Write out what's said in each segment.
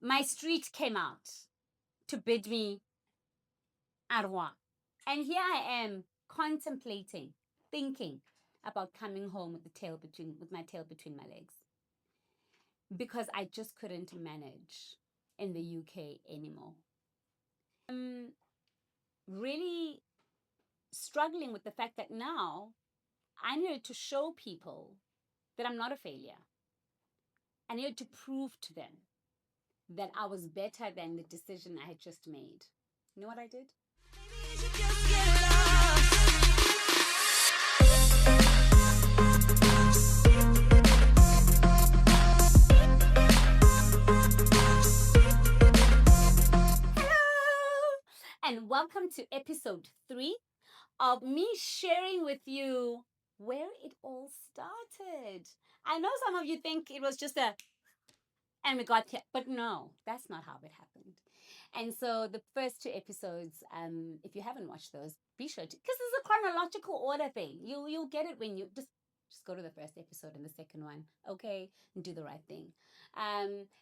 my street came out to bid me au revoir. And here I am contemplating, thinking about coming home with my tail between my legs because I just couldn't manage in the UK anymore. Really struggling with the fact that now I needed to show people that I'm not a failure. I needed to prove to them that I was better than the decision I had just made. You know what I did? And welcome to episode 3 of me sharing with you where it all started. I know some of you think it was just and we got here, but no, that's not how it happened. And so the first 2 episodes, if you haven't watched those, be sure to, because it's a chronological order thing. You'll get it when you just go to the first episode and the second one, okay, and do the right thing.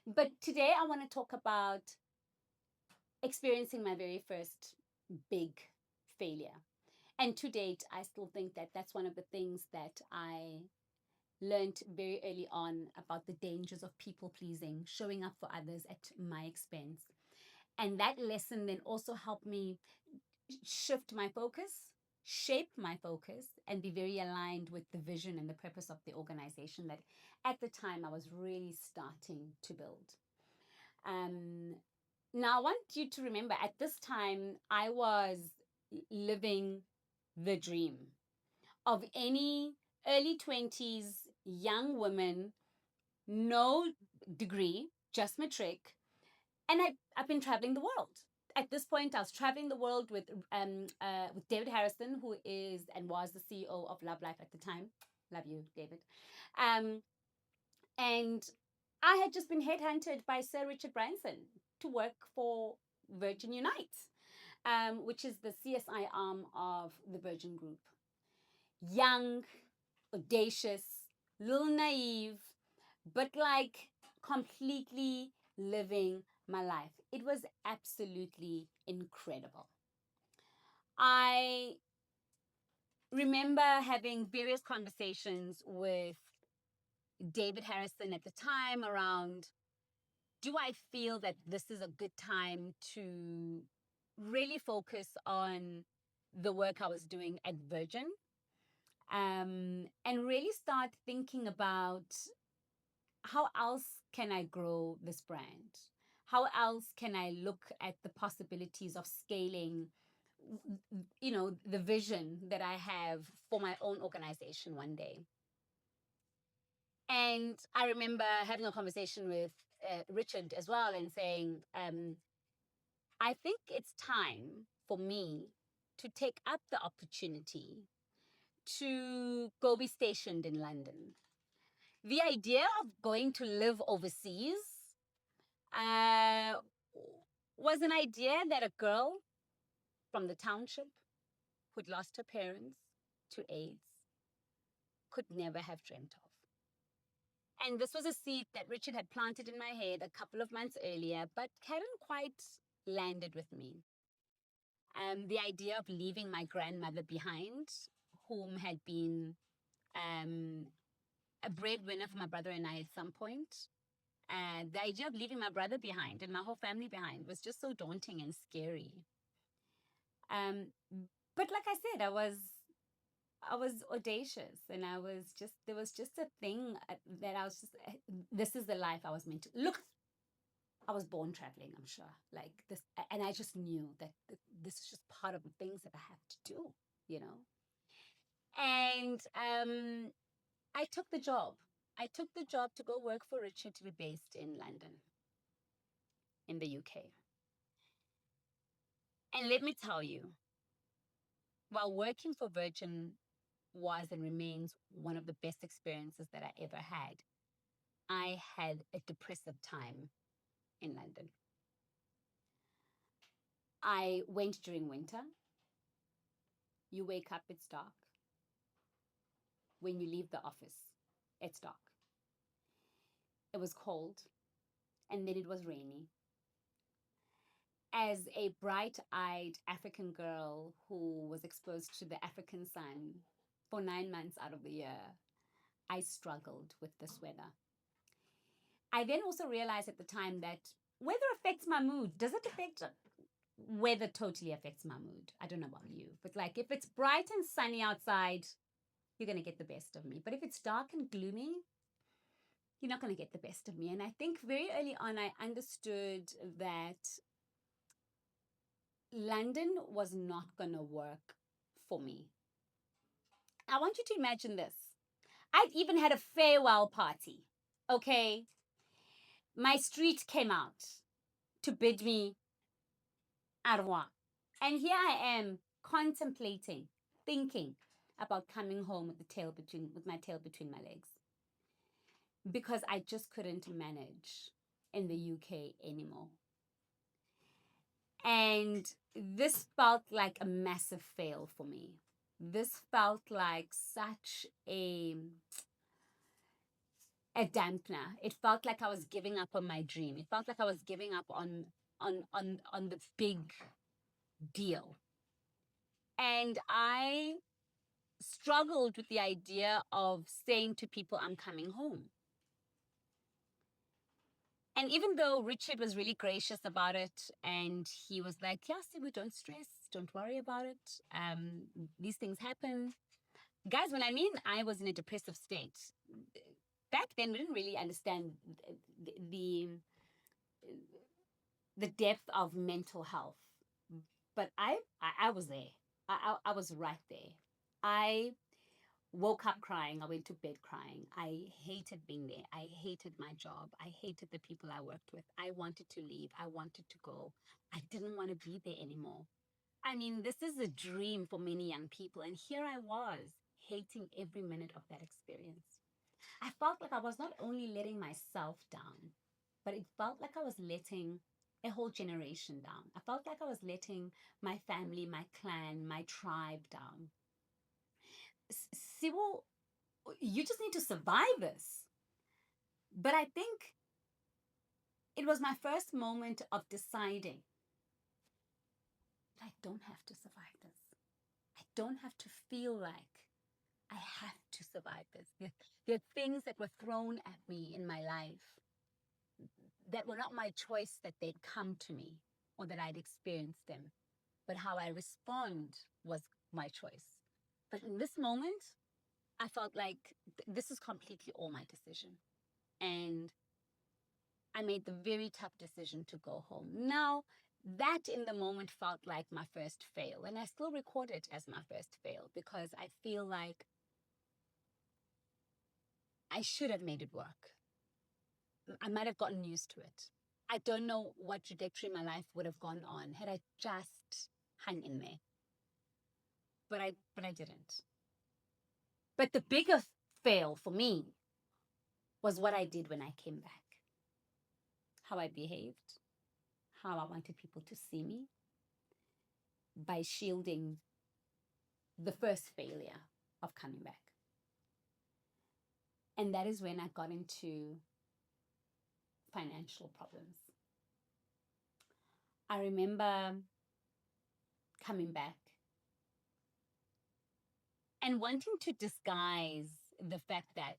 But today I want to talk about experiencing my very first big failure. And to date, I still think that that's one of the things that I learned very early on about the dangers of people pleasing, showing up for others at my expense. And that lesson then also helped me shift my focus, shape my focus, and be very aligned with the vision and the purpose of the organization that at the time I was really starting to build. Um, Now, I want you to remember at this time, I was living the dream of any early 20s young woman, no degree, just matric. And I've been traveling the world. At this point, I was traveling the world with David Harrison, who is and was the CEO of Love Life at the time. Love you, David. Um, and I had just been headhunted by Sir Richard Branson to work for Virgin Unite, which is the CSI arm of the Virgin Group. Young, audacious, little naive, but like completely living my life. It was absolutely incredible. I remember having various conversations with David Harrison at the time around, do I feel that this is a good time to really focus on the work I was doing at Virgin, and really start thinking about how else can I grow this brand? How else can I look at the possibilities of scaling, the vision that I have for my own organization one day? And I remember having a conversation with Richard as well and saying, I think it's time for me to take up the opportunity to go be stationed in London. The idea of going to live overseas uh, was an idea that a girl from the township who'd lost her parents to AIDS could never have dreamt of. And this was a seed that Richard had planted in my head a couple of months earlier, but hadn't quite landed with me. The idea of leaving my grandmother behind, whom had been um, a breadwinner for my brother and I at some point, and the idea of leaving my brother behind and my whole family behind was just so daunting and scary. Um, but like I said, I was audacious, and there was just a thing that I was just, this is the life I was meant to look. I was born traveling, I'm sure, like this, and I just knew that this is just part of the things that I have to do, you know. And I took the job. I took the job to go work for Richard to be based in London, in the UK. And let me tell you, while working for Virgin was and remains one of the best experiences that I ever had, I had a depressive time in London. I went during winter. You wake up, it's dark. When you leave the office, it's dark. It was cold. and then it was rainy. As a bright-eyed African girl who was exposed to the African sun for 9 months out of the year, I struggled with this weather. I then also realized at the time that weather affects my mood. Does it affect weather? Totally affects my mood. I don't know about you, but like if it's bright and sunny outside, you're going to get the best of me. But if it's dark and gloomy, you're not going to get the best of me. And I think very early on, I understood that London was not going to work for me. I want you to imagine this. I'd even had a farewell party. Okay. My street came out to bid me au revoir. And here I am contemplating, thinking about coming home with my tail between my legs. Because I just couldn't manage in the UK anymore. And this felt like a massive fail for me. This felt like such a dampener. It felt like I was giving up on my dream. It felt like I was giving up on the big deal. And I struggled with the idea of saying to people, I'm coming home. And even though Richard was really gracious about it, and he was like, yeah, Sibu, don't stress, don't worry about it. These things happen. Guys, when I was in a depressive state, back then we didn't really understand the depth of mental health. But I was there. I was right there. I woke up crying. I went to bed crying. I hated being there. I hated my job. I hated the people I worked with. I wanted to leave. I wanted to go. I didn't want to be there anymore. I mean, this is a dream for many young people. And here I was, hating every minute of that experience. I felt like I was not only letting myself down, but it felt like I was letting a whole generation down. I felt like I was letting my family, my clan, my tribe down. Siwo, you just need to survive this. But I think it was my first moment of deciding I don't have to survive this. I don't have to feel like I have to survive this. There are things that were thrown at me in my life that were not my choice that they'd come to me or that I'd experienced them. But how I respond was my choice. But in this moment, I felt like this is completely all my decision. And I made the very tough decision to go home. Now, that in the moment felt like my first fail. And I still record it as my first fail because I feel like I should have made it work. I might have gotten used to it. I don't know what trajectory my life would have gone on had I just hung in there. But I didn't. But the bigger fail for me was what I did when I came back. How I behaved, how I wanted people to see me by shielding the first failure of coming back. And that is when I got into financial problems. I remember coming back and wanting to disguise the fact that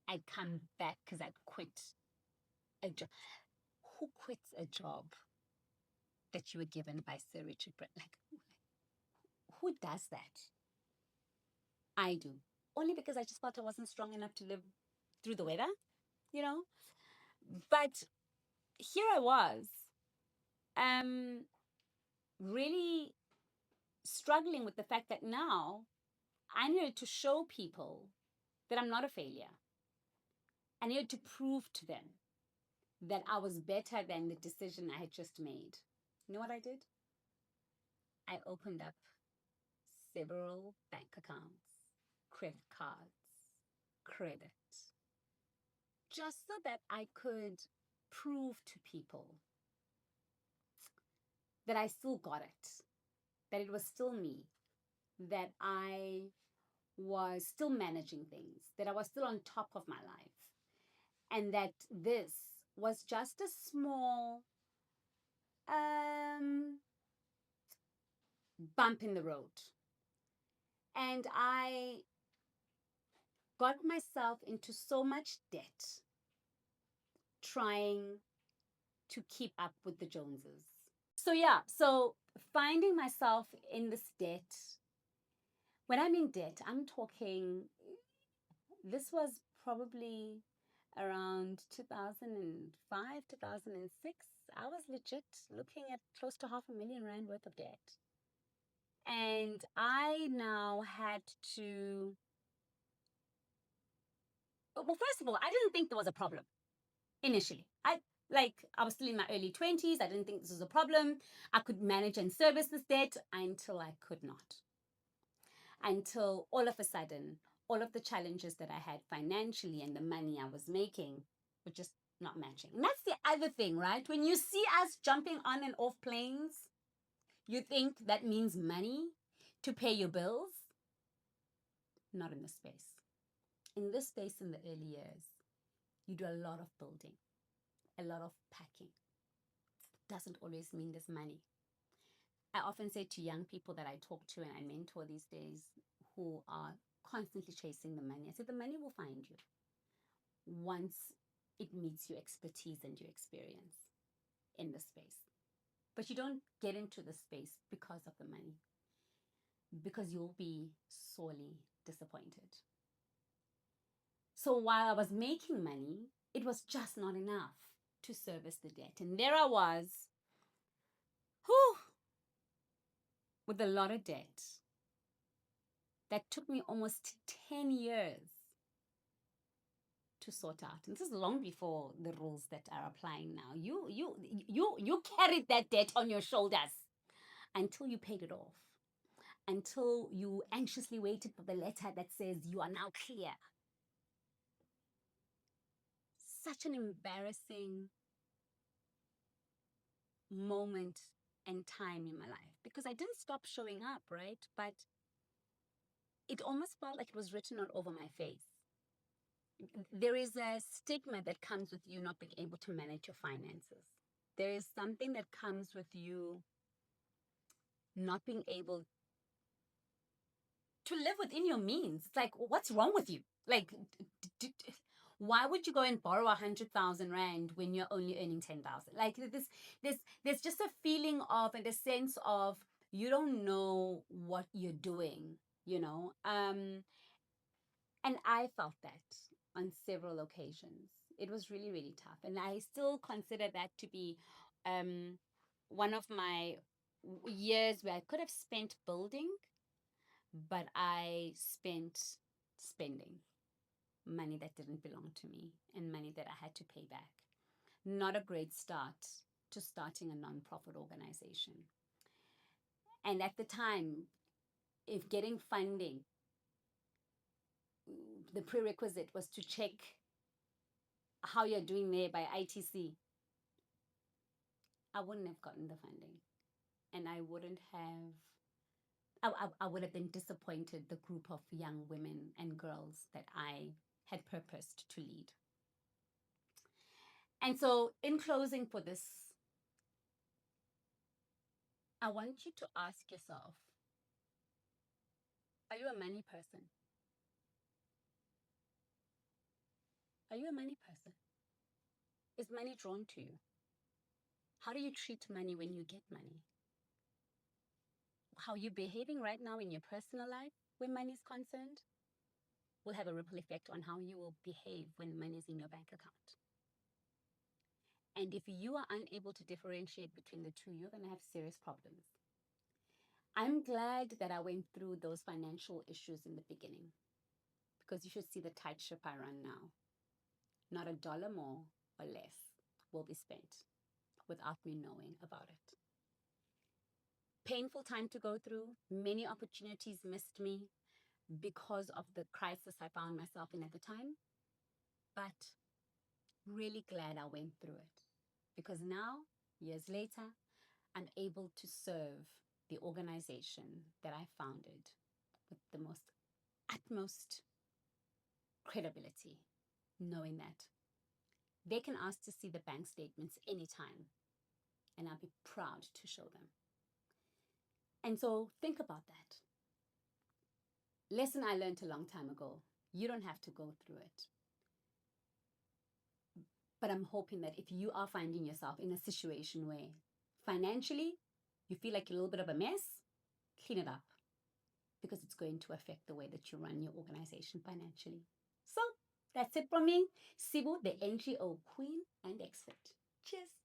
I'd come back because I'd quit a job. Who quits a job that you were given by Sir Richard Branson? Like, who does that? I do. Only because I just felt I wasn't strong enough to live through the weather, you know? But here I was, really struggling with the fact that now I needed to show people that I'm not a failure. I needed to prove to them that I was better than the decision I had just made. You know what I did? I opened up several bank accounts, credit cards, credit, just so that I could prove to people that I still got it, that it was still me, that I was still managing things, that I was still on top of my life, and that this was just a small bump in the road. And I got myself into so much debt trying to keep up with the Joneses. So, yeah, so finding myself in this debt. When I'm in debt, I'm talking, this was probably around 2005, 2006. I was legit looking at close to R500,000 worth of debt. And I now had to, well, first of all, I didn't think there was a problem initially. I was still in my early 20s. I didn't think this was a problem. I could manage and service this debt until I could not. Until all of a sudden, all of the challenges that I had financially and the money I was making were just not matching. And that's the other thing, right? When you see us jumping on and off planes, you think that means money to pay your bills. Not in this space. In this space, in the early years, you do a lot of building, a lot of packing. Doesn't always mean there's money. I often say to young people that I talk to and I mentor these days who are constantly chasing the money, I say the money will find you once it meets your expertise and your experience in the space. But you don't get into the space because of the money, because you'll be sorely disappointed. So while I was making money, it was just not enough to service the debt. And there I was, whew, with a lot of debt that took me almost 10 years to sort out. And this is long before the rules that are applying now. You carried that debt on your shoulders until you paid it off, until you anxiously waited for the letter that says you are now clear. Such an embarrassing moment and time in my life, because I didn't stop showing up, right? But it almost felt like it was written all over my face. There is a stigma that comes with you not being able to manage your finances. There is something that comes with you not being able to live within your means. It's like, what's wrong with you? Like, why would you go and borrow 100,000 rand when you're only earning 10,000? Like there's just a feeling of and a sense of you don't know what you're doing, you know. And I felt that on several occasions. It was really, really tough, and I still consider that to be one of my years where I could have spent building, but I spent spending money that didn't belong to me and money that I had to pay back. Not a great start to starting a nonprofit organization. And at the time, if getting funding, the prerequisite was to check how you're doing there by ITC, I wouldn't have gotten the funding. And I wouldn't have I would have been disappointed the group of young women and girls that I had purposed to lead. And so, in closing for this, I want you to ask yourself, are you a money person? Are you a money person? Is money drawn to you? How do you treat money when you get money? How you're behaving right now in your personal life when money is concerned will have a ripple effect on how you will behave when money is in your bank account. And if you are unable to differentiate between the two, you're going to have serious problems. I'm glad that I went through those financial issues in the beginning, because you should see the tight ship I run now. Not a dollar more or less will be spent without me knowing about it. Painful time to go through. Many opportunities missed me because of the crisis I found myself in at the time. But really glad I went through it, because now, years later, I'm able to serve the organization that I founded with the most utmost credibility, knowing that They can ask to see the bank statements anytime, and I'll be proud to show them. And so think about that. Lesson I learned a long time ago. You don't have to go through it. But I'm hoping that if you are finding yourself in a situation where financially you feel like you're a little bit of a mess, clean it up, because it's going to affect the way that you run your organization financially. So that's it from me, Sibu, the NGO Queen and Expert. Cheers.